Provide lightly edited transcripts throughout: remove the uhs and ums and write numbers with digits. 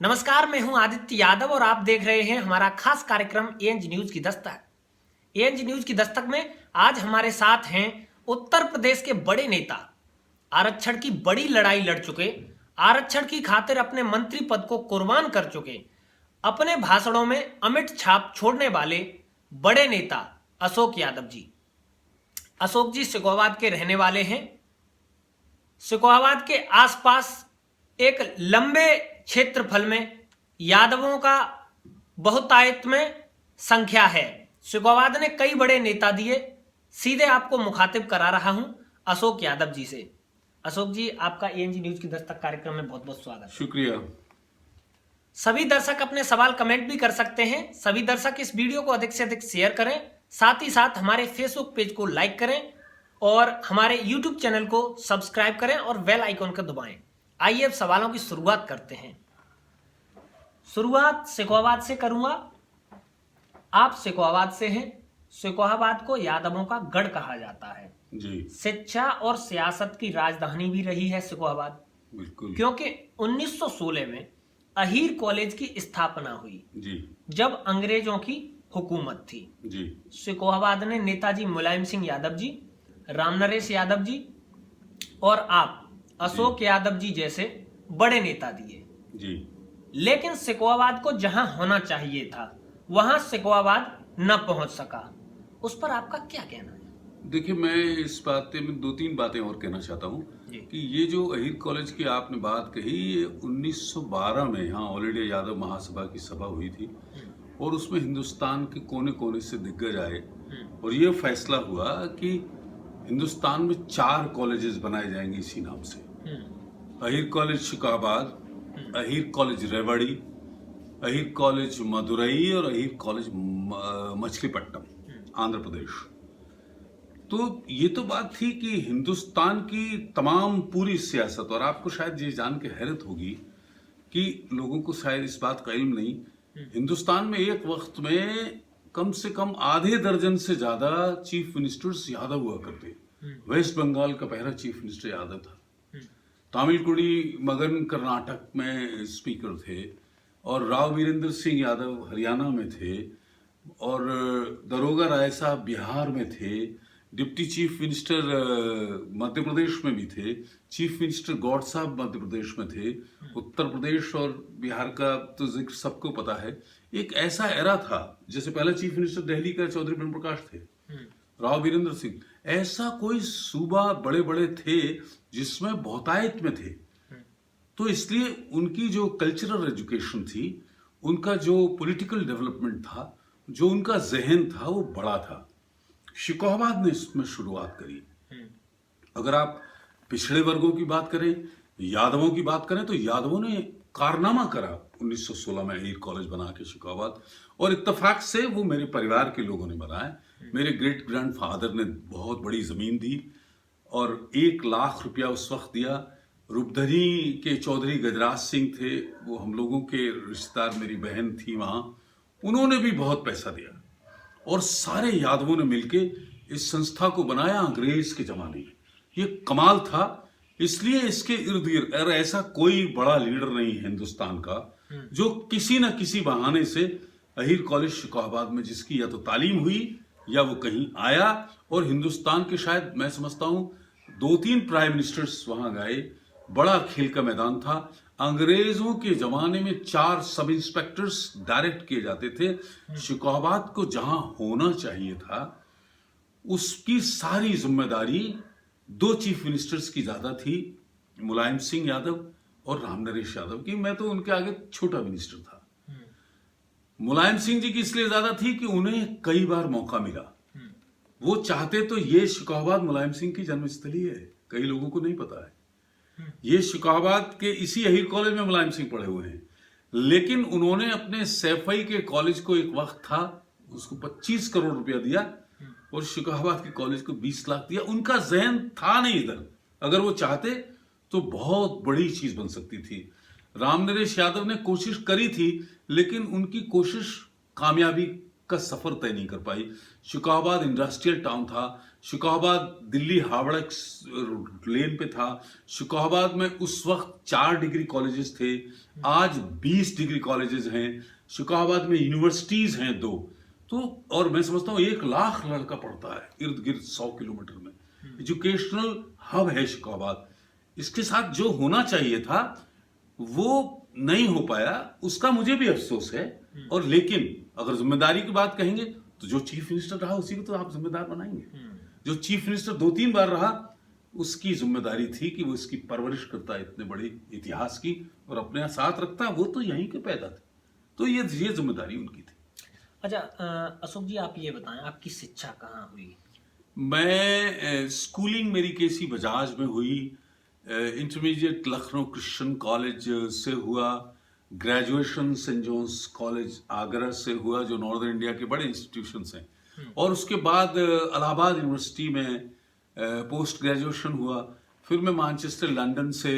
नमस्कार, मैं हूं आदित्य यादव और आप देख रहे हैं हमारा खास कार्यक्रम एएनजी न्यूज की दस्तक। एएनजी न्यूज की दस्तक में आज हमारे साथ हैं उत्तर प्रदेश के बड़े नेता, आरक्षण की बड़ी लड़ाई लड़ चुके, आरक्षण की खातिर अपने मंत्री पद को कुर्बान कर चुके, अपने भाषणों में अमिट छाप छोड़ने वाले बड़े नेता अशोक यादव जी। अशोक जी सिकोहाबाद के रहने वाले हैं। सिकोहाबाद के आसपास एक लंबे क्षेत्रफल में यादवों का बहुतायत में संख्या है। सिकोहाबाद ने कई बड़े नेता दिए। सीधे आपको मुखातिब करा रहा हूं अशोक यादव जी से। अशोक जी, आपका एएनजी न्यूज की दस्तक कार्यक्रम में बहुत बहुत स्वागत। शुक्रिया। सभी दर्शक अपने सवाल कमेंट भी कर सकते हैं। सभी दर्शक इस वीडियो को अधिक से अधिक शेयर करें, साथ ही साथ हमारे फेसबुक पेज को लाइक करें और हमारे यूट्यूब चैनल को सब्सक्राइब करें और बेल आइकॉन को दबाएं। आइए अब सवालों की शुरुआत करते हैं। शुरुआत सिकोहाबाद से करूंगा। आप सिकोहाबाद से हैं। सिकोहाबाद को यादवों का गढ़ कहा जाता है जी। शिक्षा और सियासत की राजधानी भी रही है सिकोहाबाद, बिल्कुल। क्योंकि 1916 में अहीर कॉलेज की स्थापना हुई जी। जब अंग्रेजों की हुकूमत थी। जी। सिकोहाबाद ने नेताजी मुलायम सिंह यादव जी, रामनरेश यादव जी और आप अशोक यादव जी जैसे बड़े नेता दिए जी। लेकिन सिकोहाबाद को जहां होना चाहिए था वहां सिकोहाबाद न पहुंच सका। उस पर आपका क्या कहना है? देखिए, मैं इस बात में दो तीन बातें और कहना चाहता हूँ कि ये जो अहीर कॉलेज की आपने बात कही, ये 1912 में यहाँ ऑल इंडिया यादव महासभा की सभा हुई थी और उसमें हिंदुस्तान के कोने कोने से दिग्गज आए और ये फैसला हुआ कि हिंदुस्तान में 4 कॉलेजेस बनाए जाएंगे इसी नाम से। Ahir college Shikohabad, Ahir college Rewari, Ahir college Madurai और अहीर कॉलेज मछलीपट्टनम, आंध्र प्रदेश। तो ये तो बात थी कि हिंदुस्तान की तमाम पूरी सियासत, और आपको शायद ये जान के हैरत होगी कि लोगों को शायद इस बात का इल्म नहीं, हिंदुस्तान में एक वक्त में कम से कम आधे दर्जन से ज्यादा चीफ मिनिस्टर्स यादव हुआ करते। वेस्ट बंगाल का पहला चीफ मिनिस्टर यादव था। तामिलकुड़ी मगन कर्नाटक में स्पीकर थे और राव वीरेंद्र सिंह यादव हरियाणा में थे और दरोगा राय साहब बिहार में थे। Deputy chief minister Madhya Pradesh में भी थे। चीफ मिनिस्टर गौड़ साहब मध्य प्रदेश में थे। उत्तर प्रदेश और बिहार का तो जिक्र सबको पता है। एक ऐसा एरा था, जैसे पहला चीफ मिनिस्टर दिल्ली का चौधरी ब्रह्म प्रकाश थे, राव वीरेंद्र सिंह। ऐसा कोई सूबा बड़े बड़े थे जिसमें बहुतायत में थे। तो इसलिए उनकी जो कल्चरल एजुकेशन थी, उनका जो पॉलिटिकल डेवलपमेंट था, जो उनका जहन था, वो बड़ा था। शिकोहाबाद ने इसमें शुरुआत करी। अगर आप पिछड़े वर्गों की बात करें, यादवों की बात करें, तो यादवों ने कारनामा करा 1916 में अहीर कॉलेज बना के शिकोहाबाद, और इत्तेफाक से वो मेरे परिवार के लोगों ने बनाया। मेरे ग्रेट ग्रैंडफादर ने बहुत बड़ी जमीन दी और 1 लाख रुपया उस वक्त दिया। रूपधनी के चौधरी गजराज सिंह थे, वो हम लोगों के रिश्तेदार, मेरी बहन थी वहां, उन्होंने भी बहुत पैसा दिया और सारे यादवों ने मिलके इस संस्था को बनाया अंग्रेज के जमाने में। ये कमाल था। इसलिए इसके इर्द गिर्द ऐसा कोई बड़ा लीडर नहीं है हिंदुस्तान का जो किसी न किसी बहाने से अहीर कॉलेज शिकोहाबाद में, जिसकी या तो तालीम हुई या वो कहीं आया, और हिंदुस्तान के शायद मैं समझता हूं 2-3 प्राइम मिनिस्टर्स वहां गए। बड़ा खेल का मैदान था। अंग्रेजों के जमाने में 4 सब इंस्पेक्टर्स डायरेक्ट किए जाते थे। शिकोहाबाद को जहां होना चाहिए था उसकी सारी जिम्मेदारी 2 चीफ मिनिस्टर्स की ज्यादा थी, मुलायम सिंह यादव और रामनरेश यादव की। मैं तो उनके आगे छोटा मिनिस्टर था। मुलायम सिंह जी की इसलिए ज्यादा थी कि उन्हें कई बार मौका मिला। वो चाहते तो ये शिकोहाबाद मुलायम सिंह की जन्मस्थली है, कई लोगों को नहीं पता है। ये शिकोहाबाद के इसी अहीर कॉलेज में मुलायम सिंह पढ़े हुए हैं, लेकिन उन्होंने अपने सैफई के कॉलेज को, एक वक्त था, उसको 25 करोड़ रुपया दिया और शिकोहाबाद के कॉलेज को 20 लाख दिया। उनका जहन था नहीं इधर। अगर वो चाहते तो बहुत बड़ी चीज बन सकती थी। रामनरेश यादव ने कोशिश करी थी, लेकिन उनकी कोशिश कामयाबी का सफर तय नहीं कर पाई। शिकोहाबाद इंडस्ट्रियल टाउन था, शुकाबाद दिल्ली हावड़ा लेन पे था। शुकाबाद में उस वक्त 4 डिग्री कॉलेजेस थे, आज 20 डिग्री कॉलेजेस हैं। शुकाबाद में यूनिवर्सिटीज हैं 2। तो और मैं समझता हूँ 1 लाख लड़का पढ़ता है इर्द गिर्द 100 किलोमीटर में। एजुकेशनल हब है शुकाबाद। इसके साथ जो होना चाहिए था वो नहीं हो पाया, उसका मुझे भी अफसोस है। और लेकिन अगर जिम्मेदारी की बात कहेंगे तो जो चीफ मिनिस्टर रहा उसी को तो आप जिम्मेदार बनाएंगे। जो चीफ मिनिस्टर 2-3 बार रहा उसकी जिम्मेदारी थी कि वो इसकी परवरिश करता है इतने बड़े इतिहास की और अपने साथ रखता है। वो तो यहीं के पैदा थे, तो ये जिम्मेदारी उनकी थी। अच्छा अशोक जी, आप ये बताएं आपकी शिक्षा कहाँ हुई? मैं स्कूलिंग मेरी केसी बजाज में हुई, इंटरमीडिएट लखनऊ क्रिश्चियन कॉलेज से हुआ, graduation Saint John's college Agra से हुआ जो नॉर्दर्न इंडिया के बड़े इंस्टीट्यूशंस हैं, और उसके बाद इलाहाबाद यूनिवर्सिटी में पोस्ट ग्रेजुएशन हुआ। फिर मैं मैनचेस्टर लंदन से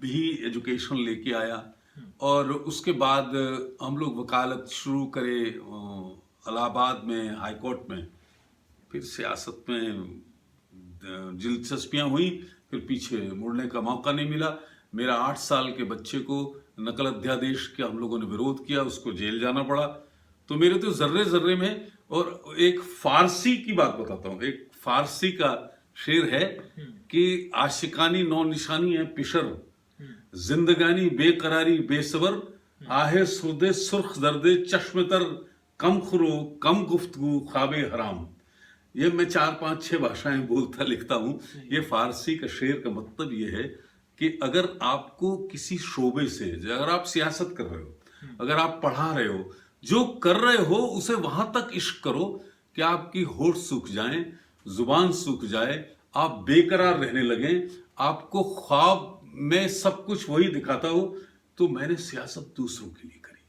भी एजुकेशन लेके आया, और उसके बाद हम लोग वकालत शुरू करे इलाहाबाद में हाई कोर्ट में। फिर सियासत में दिलचस्पियां हुई, फिर पीछे मुड़ने का मौका नहीं मिला। मेरा 8 साल के बच्चे को नकल अध्यादेश के हम लोगों ने विरोध किया, उसको जेल जाना पड़ा। तो मेरे तो जर्रे जर्रे में। और एक फारसी की बात बताता हूँ, एक फारसी का शेर है कि आशिकानी नौ निशानी है पिशर, जिंदगानी बेकरारी बेसबर, आहे सुरदे सुर्ख दर्दे चश्मे तर, कम खुरो कम गुफ्तगू ख्वाबे हराम। ये मैं 4-5-6 भाषाएं बोलता लिखता हूँ। ये फारसी का शेर का मतलब ये है कि अगर आपको किसी शोबे से, अगर आप सियासत कर रहे हो, अगर आप पढ़ा रहे हो, जो कर रहे हो उसे वहां तक इश्क करो कि आपकी होठ सूख जाए, जुबान सूख जाए, आप बेकरार रहने लगे, आपको ख्वाब में सब कुछ वही दिखाता हो। तो मैंने सियासत दूसरों के लिए करी,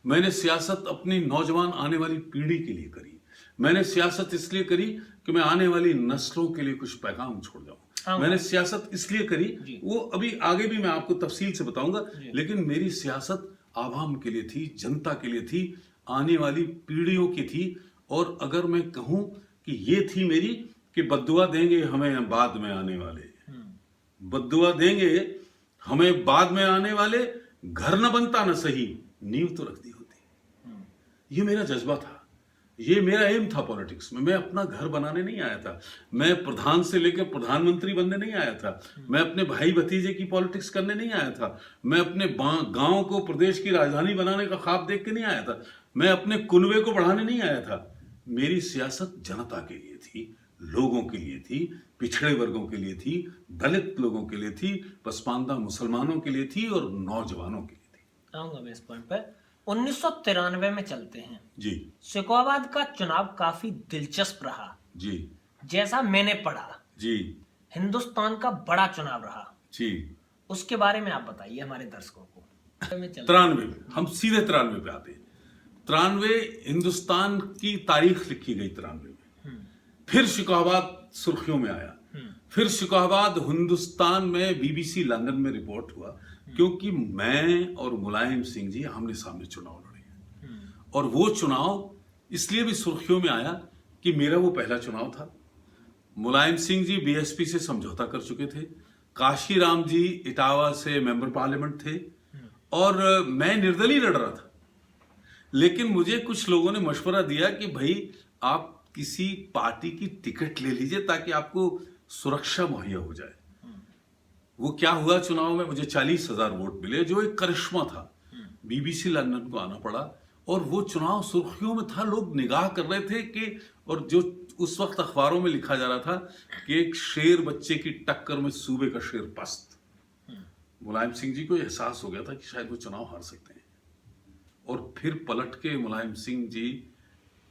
मैंने सियासत अपनी नौजवान आने वाली पीढ़ी के लिए करी, मैंने सियासत इसलिए करी कि मैं आने वाली नस्लों के लिए कुछ पैगाम छोड़ जाऊं। मैंने सियासत इसलिए करी, वो अभी आगे भी मैं आपको तफसील से बताऊंगा, लेकिन मेरी सियासत आवाम के लिए थी, जनता के लिए थी, आने वाली पीढ़ियों की थी। और अगर मैं कहूं कि ये थी मेरी कि बद्दुआ देंगे हमें बाद में आने वाले, बद्दुआ देंगे हमें बाद में आने वाले, घर न बनता न सही नींव तो रख दी होती। ये मेरा जज्बा था, ये मेरा एम था पॉलिटिक्स में। मैं अपना घर बनाने नहीं आया था, मैं प्रधान से लेकर प्रधानमंत्री बनने नहीं आया था, मैं अपने भाई भतीजे की पॉलिटिक्स करने नहीं आया था, मैं अपने गांव को प्रदेश की राजधानी बनाने का ख्वाब देख के नहीं आया था, मैं अपने कुनबे को बढ़ाने नहीं आया था। मेरी सियासत जनता के लिए थी, लोगों के लिए थी, पिछड़े वर्गों के लिए थी, दलित लोगों के लिए थी, पसमानदा मुसलमानों के लिए थी और नौजवानों के लिए थी। आऊंगा मैं इस पॉइंट पर। 1993 में चलते हैं जी। शुकाबाद का चुनाव काफी दिलचस्प रहा जी। जैसा मैंने पढ़ा। जी। हिंदुस्तान का बड़ा चुनाव रहा जी। उसके बारे में आप बताइए हमारे दर्शकों को। 93 में हम सीधे 93 पे आते हैं। 93 हिंदुस्तान की तारीख लिखी गई 93 में। फिर शुकाबाद सुर्खियों में आया, फिर शुकाबाद हिंदुस्तान में BBC लंदन में रिपोर्ट हुआ, क्योंकि मैं और मुलायम सिंह जी आमने सामने चुनाव लड़े हैं। और वो चुनाव इसलिए भी सुर्खियों में आया कि मेरा वो पहला चुनाव था। मुलायम सिंह जी BSP से समझौता कर चुके थे, काशीराम जी इटावा से मेंबर पार्लियामेंट थे, और मैं निर्दलीय लड़ रहा था। लेकिन मुझे कुछ लोगों ने मशवरा दिया कि भाई आप किसी पार्टी की टिकट ले लीजिए ताकि आपको सुरक्षा मुहैया हो जाए। वो क्या हुआ, चुनाव में मुझे 40,000 वोट मिले, जो एक करिश्मा था। BBC लंदन को आना पड़ा, और वो चुनाव सुर्खियों में था, लोग निगाह कर रहे थे कि, और जो उस वक्त अखबारों में लिखा जा रहा था कि एक शेर बच्चे की टक्कर में सूबे का शेर पस्त। मुलायम सिंह जी को एहसास हो गया था कि शायद वो चुनाव हार सकते हैं, और फिर पलट के मुलायम सिंह जी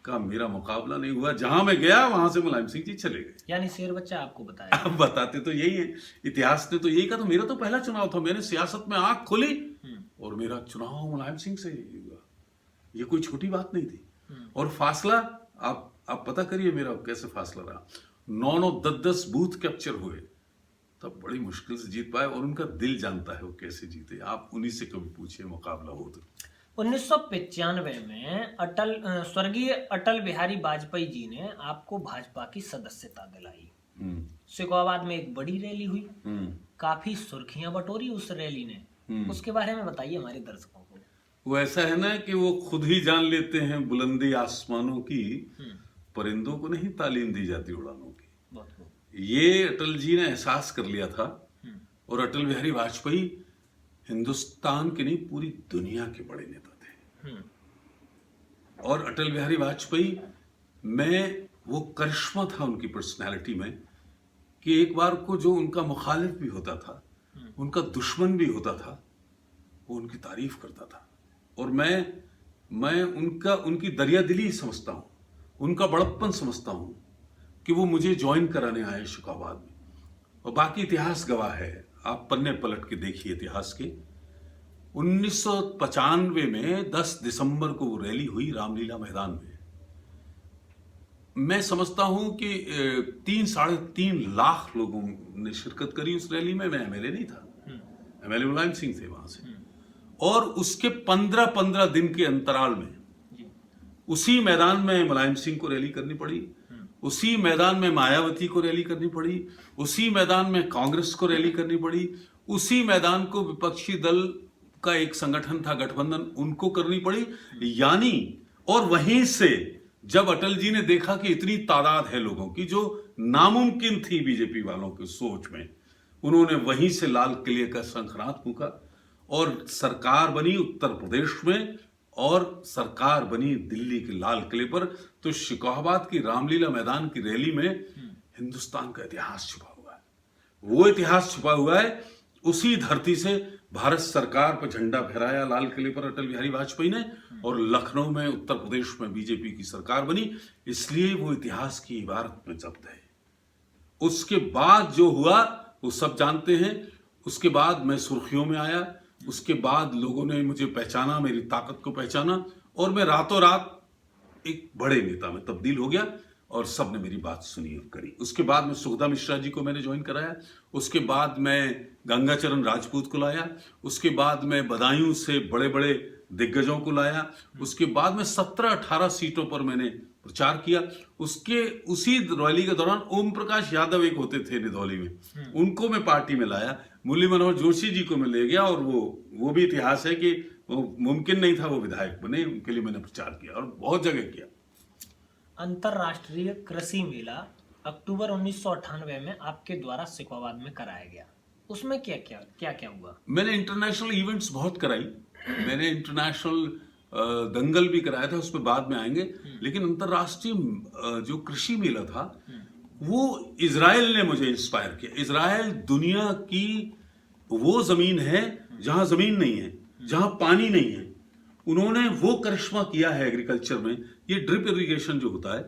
का मेरा मुकाबला नहीं हुआ। जहां मैं गया वहां से मुलायम सिंह जी चले गए। यानी शेर बच्चा आपको बताया। अब बताते तो यही है, इतिहास ने तो यही कहा। तो मेरा तो पहला चुनाव था, मैंने सियासत में आंख खोली और मेरा चुनाव मुलायम सिंह से ही हुआ। ये कोई छोटी बात नहीं थी। और फासला आप पता करिए मेरा कैसे फासला रहा। 9-9, 10-10 बूथ कैप्चर हुए, तब बड़ी मुश्किल से जीत पाए, और उनका दिल जानता है वो कैसे जीते। आप उन्हीं से कभी पूछिए मुकाबला हो तो। 1995 में स्वर्गीय अटल बिहारी वाजपेयी जी ने आपको भाजपा की सदस्यता दिलाई। सिकोहाबाद में एक बड़ी रैली हुई, काफी सुर्खियां बटोरी उस रैली ने। उसके बारे में बताइए हमारे दर्शकों को। वो ऐसा है ना कि वो खुद ही जान लेते हैं बुलंदी आसमानों की, परिंदों को नहीं तालीम दी जाती उड़ानों की। ये अटल जी ने एहसास कर लिया था। और अटल बिहारी वाजपेयी हिंदुस्तान के नहीं पूरी दुनिया के बड़े नेता थे। और अटल बिहारी वाजपेयी में वो करिश्मा था उनकी पर्सनैलिटी में कि एक बार को जो उनका मुखालिफ भी होता था, उनका दुश्मन भी होता था, वो उनकी तारीफ करता था। और मैं उनकी दरियादिली समझता हूँ, उनका बड़प्पन समझता हूँ कि वो मुझे ज्वाइन कराने आए शिकोहाबाद में। और बाकी इतिहास गवाह है, आप पन्ने पलट के देखिए इतिहास के। 1995 में 10 दिसंबर को वो रैली हुई रामलीला मैदान में। मैं समझता हूं कि 3-3.5 लाख लोगों ने शिरकत करी उस रैली में। मैं एमएलए नहीं था, एमएलए मुलायम सिंह थे वहां से। और उसके 15-15 दिन के अंतराल में उसी मैदान में मुलायम सिंह को रैली करनी पड़ी, उसी मैदान में मायावती को रैली करनी पड़ी, उसी मैदान में कांग्रेस को रैली करनी पड़ी, उसी मैदान को विपक्षी दल का एक संगठन था गठबंधन, उनको करनी पड़ी। यानी और वहीं से जब अटल जी ने देखा कि इतनी तादाद है लोगों की जो नामुमकिन थी बीजेपी वालों की सोच में, उन्होंने वहीं से लाल किले का शंखनाद फूंका और सरकार बनी उत्तर प्रदेश में और सरकार बनी दिल्ली के लाल किले पर। तो शिकोहाबाद की रामलीला मैदान की रैली में हिंदुस्तान का इतिहास छुपा हुआ है। वो इतिहास छुपा हुआ है। उसी धरती से भारत सरकार पर झंडा फहराया लाल किले पर अटल बिहारी वाजपेयी ने, और लखनऊ में उत्तर प्रदेश में बीजेपी की सरकार बनी। इसलिए वो इतिहास की इबारत में जब्त है। उसके बाद जो हुआ वो सब जानते हैं। उसके बाद मैं सुर्खियों में आया, उसके बाद लोगों ने मुझे पहचाना, मेरी ताकत को पहचाना, और मैं रातों रात एक बड़े नेता में तब्दील हो गया और सबने मेरी बात सुनी और करी। उसके बाद में सुखदा मिश्रा जी को मैंने ज्वाइन कराया, उसके बाद मैं गंगाचरण राजपूत को लाया, उसके बाद मैं बदायूं से बड़े बड़े दिग्गजों को लाया, उसके बाद में 17-18 सीटों पर मैंने प्रचार किया। उसी रैली के दौरान ओम प्रकाश यादव एक होते थे निधौली में, उनको मैं पार्टी में लाया। मुरली मनोहर जोशी जी को मैं ले गया, और वो भी इतिहास है कि वो मुमकिन नहीं था वो विधायक बने, उनके लिए मैंने प्रचार किया और बहुत जगह किया। अंतरराष्ट्रीय कृषि मेला अक्टूबर 1998 में आपके द्वारा सिकोहाबाद में कराया गया। उसमें क्या हुआ? मैंने इंटरनेशनल इवेंट्स बहुत कराई। मैंने इंटरनेशनल दंगल भी कराया था, उस पर बाद में आएंगे। लेकिन अंतरराष्ट्रीय जो कृषि मेला था वो इजराइल ने मुझे इंस्पायर किया। इजराइल दुनिया की वो जमीन है जहां जमीन नहीं है, जहां पानी नहीं है। उन्होंने वो करिश्मा किया है एग्रीकल्चर में। ये ड्रिप इरिगेशन जो होता है,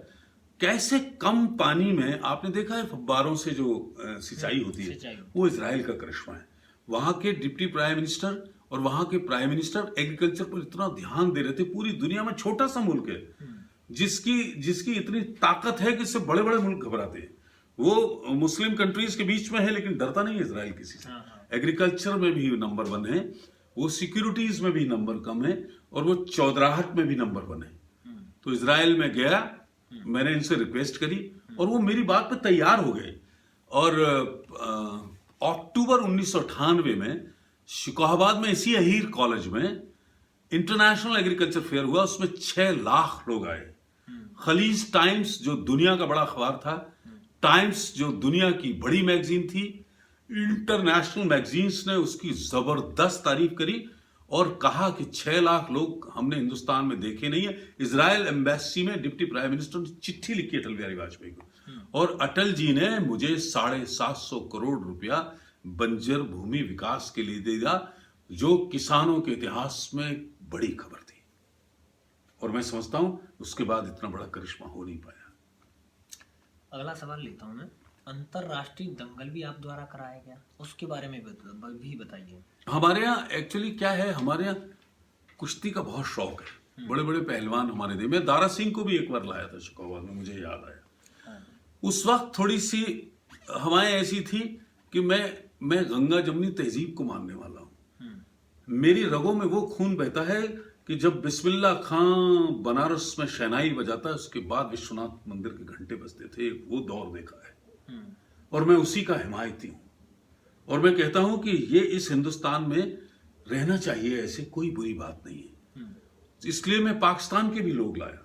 कैसे कम पानी में, आपने देखा है फव्वारों से जो सिंचाई होती है, वो इजराइल का करिश्मा है। वहां के डिप्टी प्राइम मिनिस्टर और वहां के प्राइम मिनिस्टर एग्रीकल्चर पर इतना ध्यान दे रहे थे। पूरी दुनिया में छोटा सा मुल्क है जिसकी इतनी ताकत है कि इससे बड़े बड़े मुल्क घबराते हैं। वो मुस्लिम कंट्रीज के बीच में है लेकिन डरता नहीं है इजराइल किसी से। एग्रीकल्चर में भी नंबर 1 है, वो सिक्योरिटीज में भी नंबर कम है, और वो चौधराहट में भी नंबर 1 है। तो इजराइल में गया, मैंने इनसे रिक्वेस्ट करी और वो मेरी बात पे तैयार हो गए। और अक्टूबर 1998 में शिकोहाबाद में इसी अहीर कॉलेज में इंटरनेशनल एग्रीकल्चर फेयर हुआ। उसमें 6 लाख लोग आए। खलीज टाइम्स जो दुनिया का बड़ा अखबार था, टाइम्स जो दुनिया की बड़ी मैगजीन थी, इंटरनेशनल मैगजीन्स ने उसकी जबरदस्त तारीफ करी और कहा कि 6 लाख लोग हमने हिंदुस्तान में देखे नहीं है। इजराइल एम्बेसी में डिप्टी प्राइम मिनिस्टर ने चिट्ठी लिखी अटल बिहारी वाजपेयी को, और अटल जी ने मुझे 750 करोड़ रुपया बंजर भूमि विकास के लिए दिया, जो किसानों के इतिहास में बड़ी खबर थी। और मैं समझता हूं उसके बाद इतना बड़ा करिश्मा हो नहीं पाया। अगला सवाल लेता हूं मैं। अंतरराष्ट्रीय दंगल भी आप द्वारा कराया गया, उसके बारे में भी बताइए। हमारे यहाँ एक्चुअली क्या है, हमारे यहाँ कुश्ती का बहुत शौक है। बड़े बड़े पहलवान हमारे देश में, दारा सिंह को भी एक बार लाया था शिकोहाबाद में, मुझे याद आया। उस वक्त थोड़ी सी हवाएं ऐसी थी कि मैं गंगा जमुनी तहजीब को मानने वाला हूँ। मेरी रगों में वो खून बहता है कि जब बिस्मिल्लाह खां बनारस में शहनाई बजाता है, उसके बाद विश्वनाथ मंदिर के घंटे बजते थे, वो दौर देखा है और मैं उसी का हिमायती हूं। और मैं कहता हूं कि ये इस हिंदुस्तान में रहना चाहिए, ऐसे कोई बुरी बात नहीं है। इसलिए मैं पाकिस्तान के भी लोग लाया,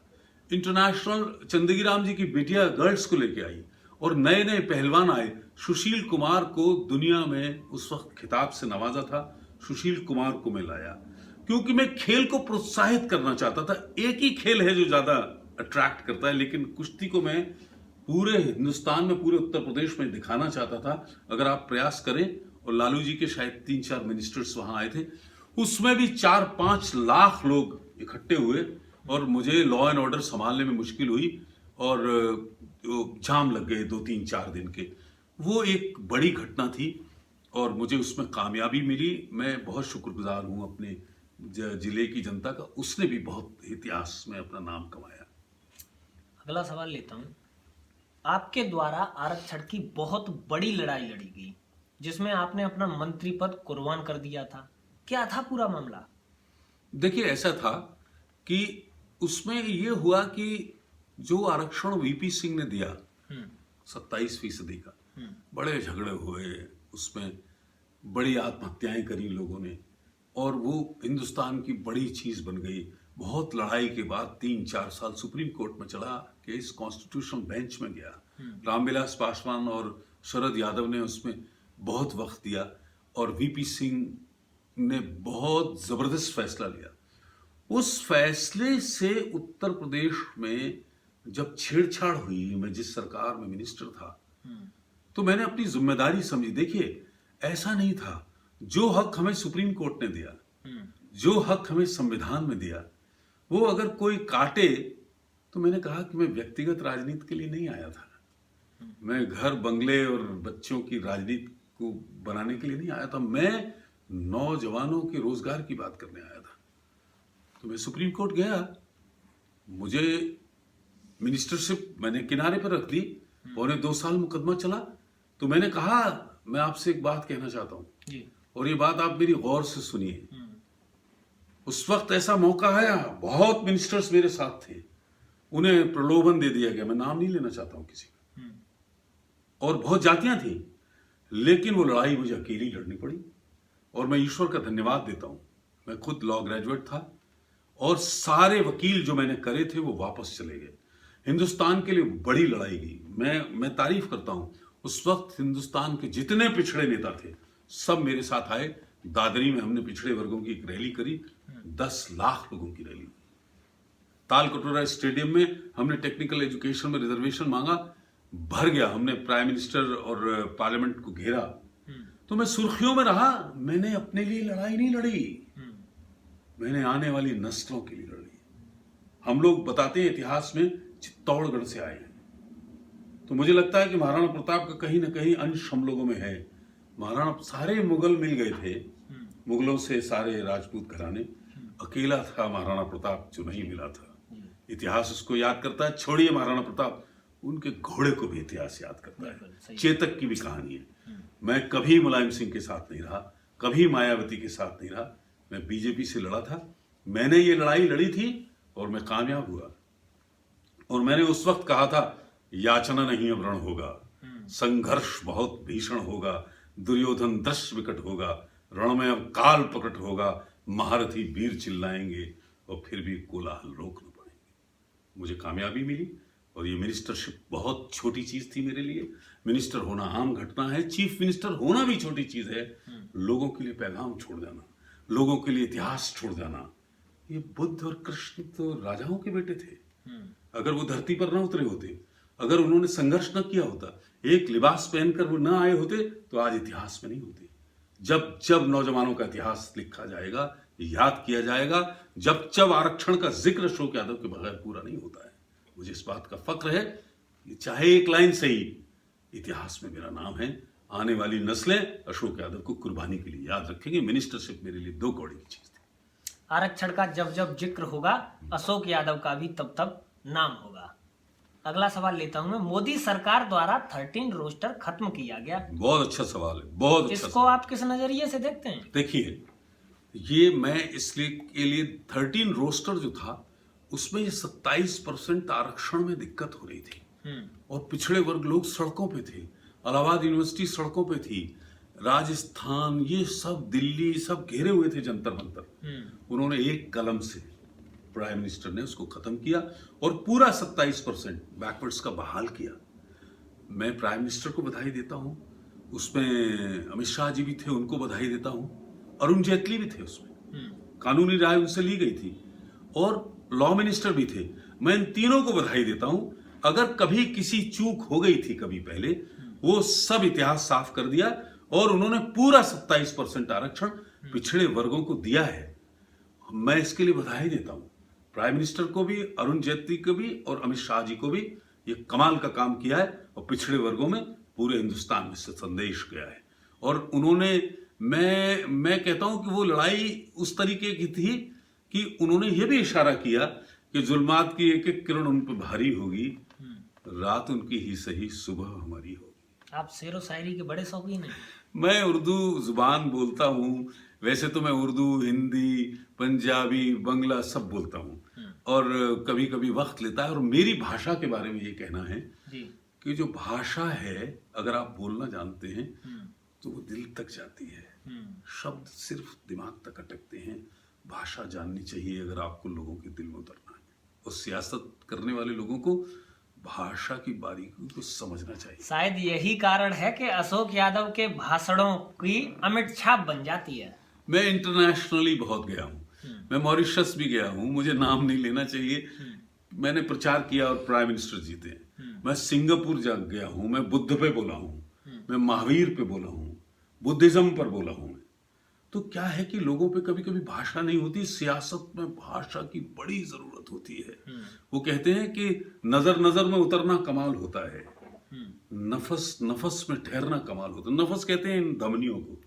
इंटरनेशनल चंदेगी राम जी की बिटिया गर्ल्स को लेके आई और नए नए पहलवान आए। सुशील कुमार को दुनिया में उस वक्त खिताब से नवाजा था, सुशील कुमार को मैं लाया क्योंकि मैं खेल को प्रोत्साहित करना चाहता था। एक ही खेल है जो ज्यादा अट्रैक्ट करता है, लेकिन कुश्ती को मैं पूरे हिंदुस्तान में, पूरे उत्तर प्रदेश में दिखाना चाहता था। अगर आप प्रयास करें, और लालू जी के शायद 3-4 मिनिस्टर्स वहां आए थे, उसमें भी 4-5 लाख लोग इकट्ठे हुए और मुझे लॉ एंड ऑर्डर संभालने में मुश्किल हुई और जाम लग गए 2-3-4 दिन के। वो एक बड़ी घटना थी और मुझे उसमें कामयाबी मिली। मैं बहुत शुक्रगुजार हूं अपने जिले की जनता का, उसने भी बहुत इतिहास में अपना नाम कमाया। अगला सवाल लेता हूं। आपके द्वारा आरक्षण की बहुत बड़ी लड़ाई लड़ी गई जिसमें आपने अपना मंत्री पद कुर्बान कर दिया था, क्या था पूरा मामला? देखिए, ऐसा था कि उसमें ये हुआ कि जो आरक्षण वीपी सिंह ने दिया 27% का, बड़े झगड़े हुए, उसमें बड़ी आत्महत्याएं करी लोगों ने और वो हिंदुस्तान की बड़ी चीज बन गई। बहुत लड़ाई के बाद 3-4 साल सुप्रीम कोर्ट में चला, केस कॉन्स्टिट्यूशनल बेंच में गया। रामविलास पासवान और शरद यादव ने उसमें बहुत वक्त दिया और वीपी सिंह ने बहुत जबरदस्त फैसला लिया। उस फैसले से उत्तर प्रदेश में जब छेड़छाड़ हुई, मैं जिस सरकार में मिनिस्टर था, तो मैंने अपनी जिम्मेदारी समझी। देखिए, ऐसा नहीं था, जो हक हमें सुप्रीम कोर्ट ने दिया, जो हक हमें संविधान में दिया, वो अगर कोई काटे, तो मैंने कहा कि मैं व्यक्तिगत राजनीति के लिए नहीं आया था, मैं घर बंगले और बच्चों की राजनीति को बनाने के लिए नहीं आया था, मैं नौजवानों के रोजगार की बात करने आया था। तो मैं सुप्रीम कोर्ट गया, मुझे मिनिस्टरशिप मैंने किनारे पर रख दी, 2.25 साल मुकदमा चला। तो मैंने कहा, मैं आपसे एक बात कहना चाहता हूं और ये बात आप मेरी गौर से सुनिए। उस वक्त ऐसा मौका आया, बहुत मिनिस्टर्स मेरे साथ थे, उन्हें प्रलोभन दे दिया गया, मैं नाम नहीं लेना चाहता हूं किसी का, और बहुत जातियां थी, लेकिन वो लड़ाई मुझे अकेली लड़नी पड़ी और मैं ईश्वर का धन्यवाद देता हूं। मैं खुद लॉ ग्रेजुएट था और सारे वकील जो मैंने करे थे वो वापस चले गए। हिंदुस्तान के लिए बड़ी लड़ाई गई। मैं तारीफ करता हूं, उस वक्त हिंदुस्तान के जितने पिछड़े नेता थे सब मेरे साथ आए। दादरी में हमने पिछड़े वर्गों की एक रैली करी, 10 लाख लोगों की रैली। ताल कटोरा स्टेडियम में हमने टेक्निकल एजुकेशन में रिजर्वेशन मांगा, भर गया। हमने प्राइम मिनिस्टर और पार्लियामेंट को घेरा। तो मैं सुर्खियों में रहा। मैंने अपने लिए लड़ाई नहीं लड़ी, मैंने आने वाली नस्लों के लिए लड़ी। हम लोग बताते हैं इतिहास में चित्तौड़गढ़ से आए हैं, तो मुझे लगता है कि महाराणा प्रताप का कहीं ना कहीं अंश हम लोगों में है। महाराणा, सारे मुगल मिल गए थे, मुगलों से सारे राजपूत घराने, अकेला था महाराणा प्रताप जो नहीं मिला था। इतिहास उसको याद करता है। छोड़िए महाराणा प्रताप, उनके घोड़े को भी इतिहास याद करता है। चेतक की भी कहानी है। मैं कभी मुलायम सिंह के साथ नहीं रहा, कभी मायावती के साथ नहीं रहा, मैं बीजेपी से लड़ा था। मैंने ये लड़ाई लड़ी थी और मैं कामयाब हुआ। और मैंने उस वक्त कहा था, याचना नहीं अब रण होगा, संघर्ष बहुत भीषण होगा, दुर्योधन दश विकट होगा, रण में अब काल प्रकट होगा, महारथी वीर चिल्लाएंगे और फिर भी कोलाहल रोक न पाएंगे। मुझे कामयाबी मिली और ये मिनिस्टरशिप बहुत छोटी चीज थी मेरे लिए। मिनिस्टर होना आम घटना है, चीफ मिनिस्टर होना भी छोटी चीज है। लोगों के लिए पैगाम छोड़ जाना, लोगों के लिए इतिहास छोड़ जाना, ये बुद्ध और कृष्ण तो राजाओं के बेटे थे। अगर वो धरती पर न उतरे होते, अगर उन्होंने संघर्ष न किया होता, एक लिबास पहनकर वो न आए होते, तो आज इतिहास में नहीं होते। जब जब नौजवानों का इतिहास लिखा जाएगा, याद किया जाएगा, जब जब आरक्षण का जिक्र अशोक यादव के बगैर पूरा नहीं होता है। मुझे इस बात का फक्र है कि चाहे एक लाइन से ही इतिहास में मेरा नाम है। आने वाली नस्लें अशोक यादव को कुर्बानी के लिए याद रखेंगे। मिनिस्टरशिप मेरे लिए 2 कौड़ी की चीज थी। आरक्षण का जब जब जिक्र होगा, अशोक यादव का भी तब तब नाम होगा। अगला सवाल लेता हूं मैं। मोदी सरकार द्वारा 13 रोस्टर खत्म किया गया। बहुत अच्छा सवाल है, बहुत अच्छा इसको सवाल। आप किस नजरिए से देखते हैं? देखिए, ये मैं इसलिए के लिए 13 रोस्टर जो था उसमें ये 27% आरक्षण में दिक्कत हो रही थी और पिछड़े वर्ग लोग सड़कों पे थे। इलाहाबाद यूनिवर्सिटी सड़कों पे थी, राजस्थान, ये सब दिल्ली, सब घेरे हुए थे जंतर मंतर। उन्होंने एक कलम से प्राइम मिनिस्टर ने उसको खत्म किया और पूरा 27% बैकवर्ड्स का बहाल किया। मैं प्राइम मिनिस्टर को बधाई देता हूं, उसमें अमित शाह जी भी थे, उनको बधाई देता हूं, अरुण जेटली भी थे उसमें, कानूनी राय उनसे ली गई थी, और लॉ मिनिस्टर भी थे। मैं इन तीनों को बधाई देता हूं। अगर कभी किसी चूक हो गई थी कभी पहले, वो सब इतिहास साफ कर दिया और उन्होंने पूरा 27% आरक्षण पिछड़े वर्गों को दिया है। मैं इसके लिए बधाई देता हूं प्राइम मिनिस्टर को भी, अरुण जेटली को भी और अमित शाह जी को भी। ये कमाल का काम किया है और पिछड़े वर्गों में पूरे हिंदुस्तान में से संदेश गया है। और उन्होंने, मैं कहता हूं कि वो लड़ाई उस तरीके की थी कि उन्होंने ये भी इशारा किया कि जुल्मात की एक एक किरण उन पर भारी होगी, रात उनकी ही सही सुबह हमारी होगी। आप शेरो शायरी के बड़े शौकीन हैं। मैं उर्दू जुबान बोलता हूँ, वैसे तो मैं उर्दू, हिंदी, पंजाबी, बंगला सब बोलता हूँ, और कभी कभी वक्त लेता है। और मेरी भाषा के बारे में ये कहना है कि जो भाषा है, अगर आप बोलना जानते हैं तो वो दिल तक जाती है। शब्द सिर्फ दिमाग तक अटकते हैं। भाषा जाननी चाहिए अगर आपको लोगों के दिल में उतरना है। और सियासत करने वाले लोगों को भाषा की बारीकी को समझना चाहिए। शायद यही कारण है कि अशोक यादव के भाषणों की अमिट छाप बन जाती है। मैं इंटरनेशनली बहुत गया हूँ, मैं मॉरिशस भी गया हूँ, मुझे नाम नहीं लेना चाहिए। मैंने प्रचार किया और प्राइम मिनिस्टर जीते। मैं सिंगापुर जा गया हूँ, मैं बुद्ध पे बोला हूँ, मैं महावीर पे बोला हूँ, बुद्धिज्म पर बोला हूँ। तो क्या है कि लोगों पे कभी कभी भाषा नहीं होती। सियासत में भाषा की बड़ी जरूरत होती है। वो कहते हैं कि नजर नजर में उतरना कमाल होता है, नफस नफस में ठहरना कमाल होता है। नफस कहते हैं इन धमनियों को,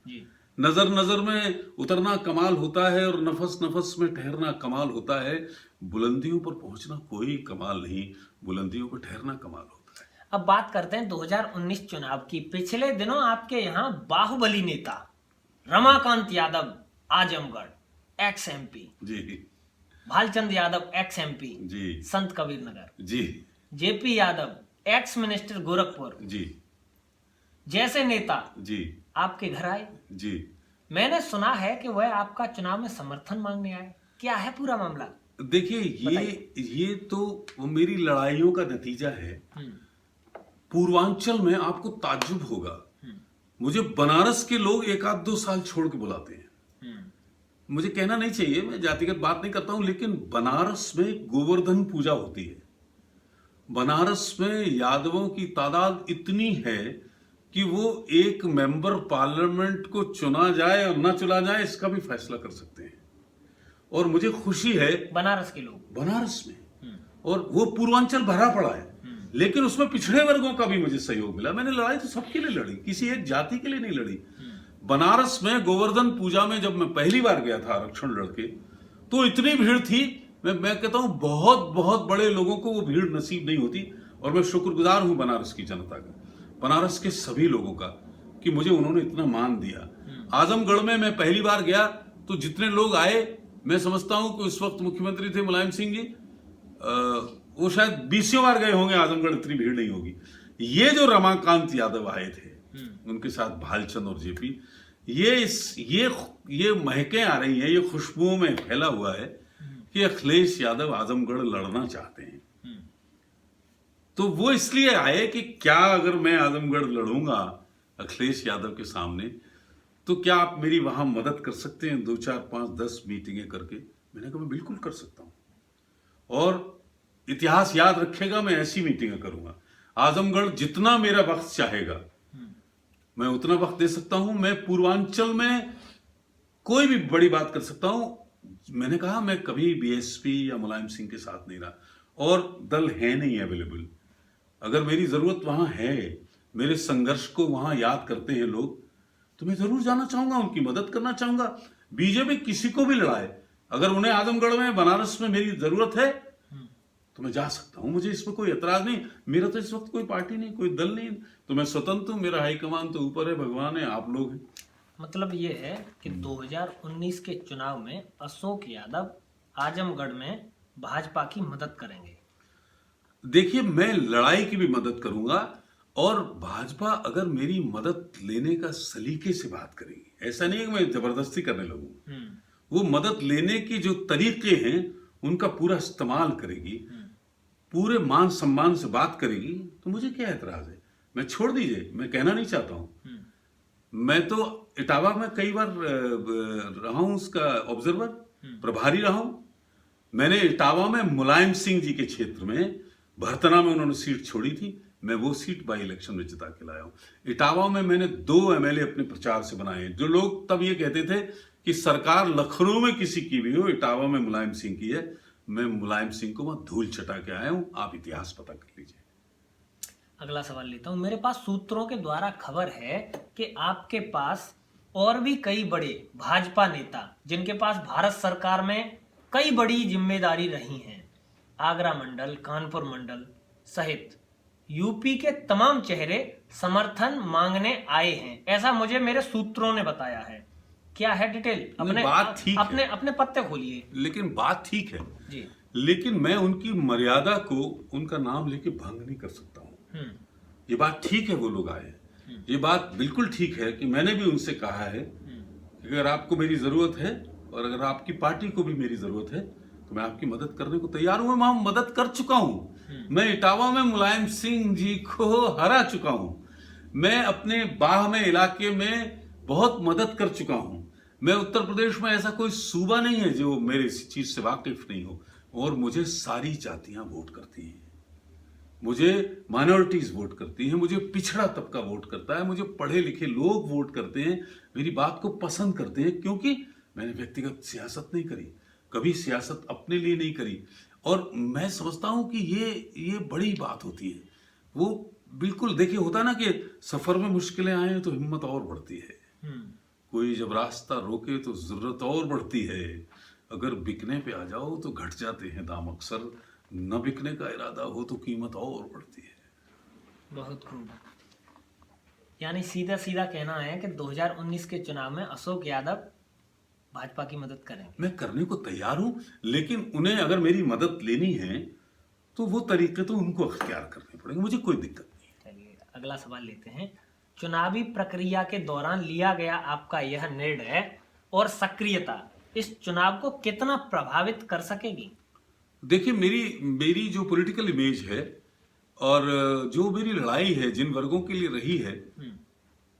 नजर नजर में उतरना कमाल होता है और नफस नफस में ठहरना कमाल होता है। बुलंदियों पर पहुंचना कोई कमाल नहीं, बुलंदियों पर ठहरना कमाल होता है। अब बात करते हैं 2019 चुनाव की। पिछले दिनों आपके यहाँ बाहुबली नेता Ramakant Yadav Azamgarh ex MP ji, Bhalchand Yadav ex MP ji, Sant Kabir Nagar ji, JP Yadav ex minister Gorakhpur ji, जैसे नेता जी, आपके घर आए। जी। मैंने सुना है कि वह आपका चुनाव में समर्थन मांगने आए, क्या है पूरा मामला? देखिए, ये तो मेरी लड़ाइयों का नतीजा है। पूर्वांचल में आपको ताज्जुब होगा, मुझे बनारस के लोग 1-2 साल छोड़ के बुलाते हैं। मुझे कहना नहीं चाहिए, मैं जातिगत बात नहीं करता हूं, लेकिन बनारस में गोवर्धन पूजा होती है। बनारस में यादवों की तादाद इतनी है कि वो एक मेंबर पार्लियामेंट को चुना जाए और ना चुना जाए इसका भी फैसला कर सकते हैं। और मुझे खुशी है बनारस के लोग बनारस में, और वो पूर्वांचल भरा पड़ा है, लेकिन उसमें पिछड़े वर्गों का भी मुझे सहयोग मिला। मैंने लड़ाई तो सबके लिए लड़ी, किसी एक जाति के लिए नहीं लड़ी। बनारस में गोवर्धन पूजा में जब मैं पहली बार गया था आरक्षण लड़के, तो इतनी भीड़ थी, मैं कहता हूं बहुत बहुत बड़े लोगों को वो भीड़ नसीब नहीं होती। और मैं शुक्रगुजार हूं बनारस की जनता का, बनारस के सभी लोगों का, कि मुझे उन्होंने इतना मान दिया। आजमगढ़ में मैं पहली बार गया तो जितने लोग आए, मैं समझता हूं कि उस वक्त मुख्यमंत्री थे मुलायम सिंह जी, वो शायद 20 बार गए होंगे आजमगढ़, इतनी भीड़ नहीं होगी। ये जो रमाकांत यादव आए थे, उनके साथ भालचंद और जेपी, ये महकें आ रही हैं, ये खुशबुओं में फैला हुआ है कि अखिलेश यादव आजमगढ़ लड़ना चाहते हैं। तो वो इसलिए आए कि क्या अगर मैं आजमगढ़ लड़ूंगा अखिलेश यादव के सामने, तो क्या आप मेरी वहां मदद कर सकते हैं 2, 4, 5, 10 मीटिंगें करके? मैंने कहा मैं बिल्कुल कर सकता हूं, और इतिहास याद रखेगा, मैं ऐसी मीटिंगें करूंगा। आजमगढ़ जितना मेरा वक्त चाहेगा मैं उतना वक्त दे सकता हूं। मैं पूर्वांचल में कोई भी बड़ी बात कर सकता हूं। मैंने कहा मैं कभी बीएसपी या मुलायम सिंह के साथ नहीं रहा, और दल है नहीं अवेलेबल। अगर मेरी जरूरत वहां है, मेरे संघर्ष को वहां याद करते हैं लोग, तो मैं जरूर जाना चाहूंगा, उनकी मदद करना चाहूंगा। बीजेपी किसी को भी लड़ाए, अगर उन्हें आजमगढ़ में, बनारस में मेरी जरूरत है तो मैं जा सकता हूं, मुझे इसमें कोई एतराज नहीं। मेरा तो इस वक्त कोई पार्टी नहीं, कोई दल नहीं, तो मैं स्वतंत्र हूं। मेरा हाईकमान तो ऊपर है, भगवान है, आप लोग हैं। मतलब ये है कि 2019 के चुनाव में अशोक यादव आजमगढ़ में भाजपा की मदद करेंगे। देखिए, मैं लड़ाई की भी मदद करूंगा और भाजपा अगर मेरी मदद लेने का सलीके से बात करेगी, ऐसा नहीं है कि मैं जबरदस्ती करने लगूं, वो मदद लेने के जो तरीके हैं उनका पूरा इस्तेमाल करेगी, पूरे मान सम्मान से बात करेगी, तो मुझे क्या एतराज है। मैं छोड़ दीजिए, मैं कहना नहीं चाहता हूं। मैं तो इटावा में कई बार रहा हूं, उसका ऑब्जर्वर प्रभारी रहा हूं। मैंने इटावा में मुलायम सिंह जी के क्षेत्र में भरतना में उन्होंने सीट छोड़ी थी, मैं वो सीट बाई इलेक्शन में जिता के लाया हूं। इटावा में मैंने 2 एमएलए अपने प्रचार से बनाए। जो लोग तब ये कहते थे कि सरकार लखनऊ में किसी की भी हो, इटावा में मुलायम सिंह की है, मैं मुलायम सिंह को मैं धूल चटा के आया हूं। आप इतिहास पता कर लीजिए। अगला सवाल लेता हूं। मेरे पास सूत्रों के द्वारा खबर है कि आपके पास और भी कई बड़े भाजपा नेता जिनके पास भारत सरकार में कई बड़ी जिम्मेदारी रही हैं, आगरा मंडल, कानपुर मंडल सहित यूपी के तमाम चेहरे समर्थन मांगने आए हैं, ऐसा मुझे मेरे सूत्रों ने बताया है। क्या है डिटेल? अपने पत्ते खोलिए। लेकिन बात ठीक है जी, लेकिन मैं उनकी मर्यादा को उनका नाम लेके भंग नहीं कर सकता हूं। ये बात ठीक है, वो लोग आए, ये बात बिल्कुल ठीक है कि मैंने भी उनसे कहा है कि अगर आपको मेरी जरूरत है और अगर आपकी पार्टी को भी मेरी जरूरत है तो मैं आपकी मदद करने को तैयार हूं। मैं मदद कर चुका हूं। मैं इटावा में मुलायम सिंह जी को हरा चुका हूं। मैं अपने बाह में इलाके में बहुत मदद कर चुका हूं। मैं उत्तर प्रदेश में ऐसा कोई सूबा नहीं है जो मेरे इस चीज से वाकिफ नहीं हो। और मुझे सारी जातियां वोट करती हैं, मुझे माइनॉरिटीज वोट करती हैं, मुझे पिछड़ा तबका वोट करता है, मुझे पढ़े लिखे लोग वोट करते हैं, मेरी बात को पसंद करते हैं, क्योंकि मैंने व्यक्तिगत सियासत नहीं करी, कभी सियासत अपने लिए नहीं करी। और मैं समझता हूं कि ये बड़ी बात होती है। वो बिल्कुल देखिए, होता ना कि सफर में मुश्किलें आए तो हिम्मत और बढ़ती है, कोई जब रास्ता रोके तो जरूरत और बढ़ती है। अगर बिकने पे आ जाओ तो घट जाते हैं दाम अक्सर, न बिकने का इरादा हो तो कीमत और बढ़ती है। बहुत खूब। यानी सीधा सीधा कहना है कि 2019 के चुनाव में अशोक यादव भाजपा की मदद करेंगे। मैं करने को तैयार हूं, लेकिन उन्हें अगर मेरी मदद लेनी है तो वो तरीके तो उनको अख्तियार करने पड़ेंगे, मुझे कोई दिक्कत नहीं। चलिए अगला सवाल लेते हैं। चुनावी प्रक्रिया के दौरान लिया गया आपका यह निर्णय और सक्रियता इस चुनाव को कितना प्रभावित कर सकेगी? देखिए, मेरी जो पॉलिटिकल इमेज है और जो मेरी लड़ाई है जिन वर्गों के लिए रही है,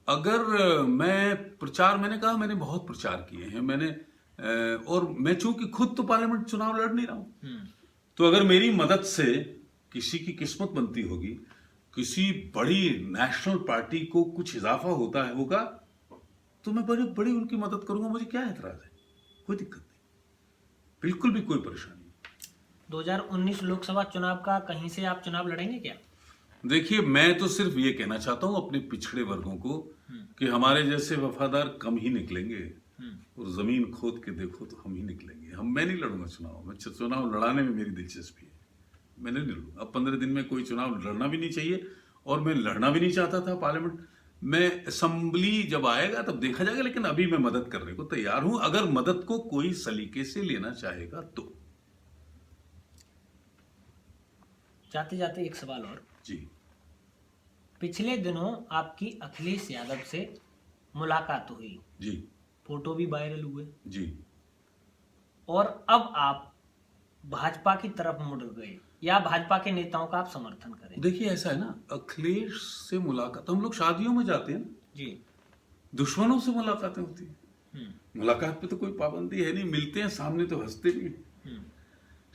अगर मैंने कहा मैंने बहुत प्रचार किए हैं मैंने, और मैं चूंकि खुद तो पार्लियामेंट चुनाव लड़ नहीं रहा हूं, तो अगर मेरी मदद से किसी की किस्मत बनती होगी, किसी बड़ी नेशनल पार्टी को कुछ इजाफा होगा तो मैं बड़ी उनकी मदद करूंगा। मुझे क्या एतराज है, कोई दिक्कत नहीं, बिल्कुल भी कोई परेशानी नहीं। 2019 लोकसभा चुनाव का कहीं से आप चुनाव लड़ेंगे क्या? देखिए, मैं तो सिर्फ ये कहना चाहता हूं अपने पिछड़े वर्गों को कि हमारे जैसे वफादार कम ही निकलेंगे, और जमीन खोद के देखो तो हम ही निकलेंगे। मैं नहीं लड़ूंगा चुनाव, मैं चुनाव लड़ाने में मेरी दिलचस्पी है, मैं नहीं लड़ूंगा। अब 15 दिन में कोई चुनाव लड़ना भी नहीं चाहिए और मैं लड़ना भी नहीं चाहता था पार्लियामेंट में। असेंबली जब आएगा तब देखा जाएगा, लेकिन अभी मैं मदद करने को तैयार हूं, अगर मदद को कोई सलीके से लेना चाहेगा तो। जाते जाते एक सवाल और जी, पिछले दिनों आपकी अखिलेश यादव से मुलाकात हुई जी, फोटो भी वायरल हुए जी, और अब आप भाजपा की तरफ मुड़ गए या भाजपा के नेताओं का आप समर्थन करें? देखिए ऐसा है ना, अखिलेश से मुलाकात, हम लोग शादियों में जाते हैं ना जी, दुश्मनों से मुलाकातें होती हैं। मुलाकात पे तो कोई पाबंदी है नहीं, मिलते हैं सामने तो हंसते भी हैं।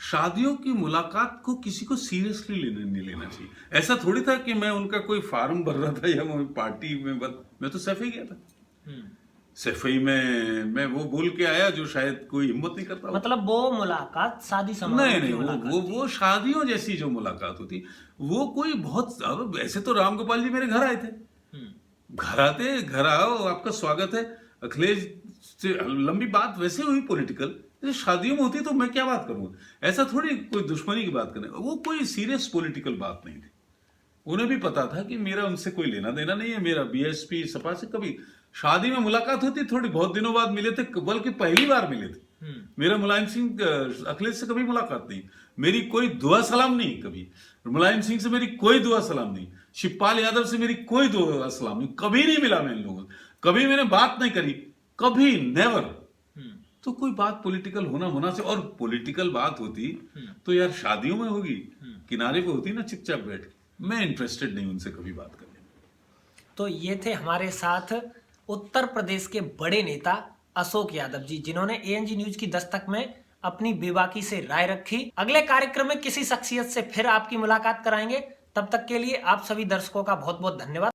शादियों की मुलाकात को किसी को सीरियसली नहीं लेना चाहिए। ऐसा थोड़ी था कि मैं उनका कोई फार्म भर रहा था या मैं पार्टी में मैं तो सैफई गया था। सैफई में मैं वो बोल के आया जो शायद कोई हिम्मत नहीं करता। मतलब वो मुलाकात शादी समारोह नहीं, वो शादियों जैसी जो मुलाकात होती, वो कोई बहुत, ऐसे तो राम गोपाल जी मेरे घर आए थे, घर आओ आपका स्वागत है। अखिलेश से लंबी बात वैसे हुई पॉलिटिकल, शादियों में होती तो मैं क्या बात करूंगा। ऐसा थोड़ी कोई दुश्मनी की बात करने, वो कोई सीरियस पॉलिटिकल बात नहीं थी। उन्हें भी पता था कि मेरा उनसे कोई लेना देना नहीं है, मेरा बीएसपी सपा से कभी शादी में मुलाकात होती, थोड़ी बहुत दिनों बाद मिले थे, बल्कि पहली बार मिले थे। मेरा मुलायम सिंह अखिलेश से कभी मुलाकात नहीं, मेरी कोई दुआ सलाम नहीं, कभी मुलायम सिंह से मेरी कोई दुआ सलाम नहीं, शिवपाल यादव से मेरी कोई दुआ सलाम नहीं, कभी नहीं मिला मैं इन लोगों से, कभी मैंने बात नहीं करी, कभी नेवर। तो कोई बात पॉलिटिकल होना से, और पॉलिटिकल बात होती तो यार शादियों में होगी, किनारे पे होती ना चुपचाप बैठ के। मैं इंटरेस्टेड नहीं उनसे कभी बात करने में। तो ये थे हमारे साथ उत्तर प्रदेश के बड़े नेता अशोक यादव जी, जिन्होंने एएनजी न्यूज की दस्तक में अपनी बेबाकी से राय रखी। अगले कार्यक्रम में किसी शख्सियत से फिर आपकी मुलाकात कराएंगे। तब तक के लिए आप सभी दर्शकों का बहुत बहुत धन्यवाद।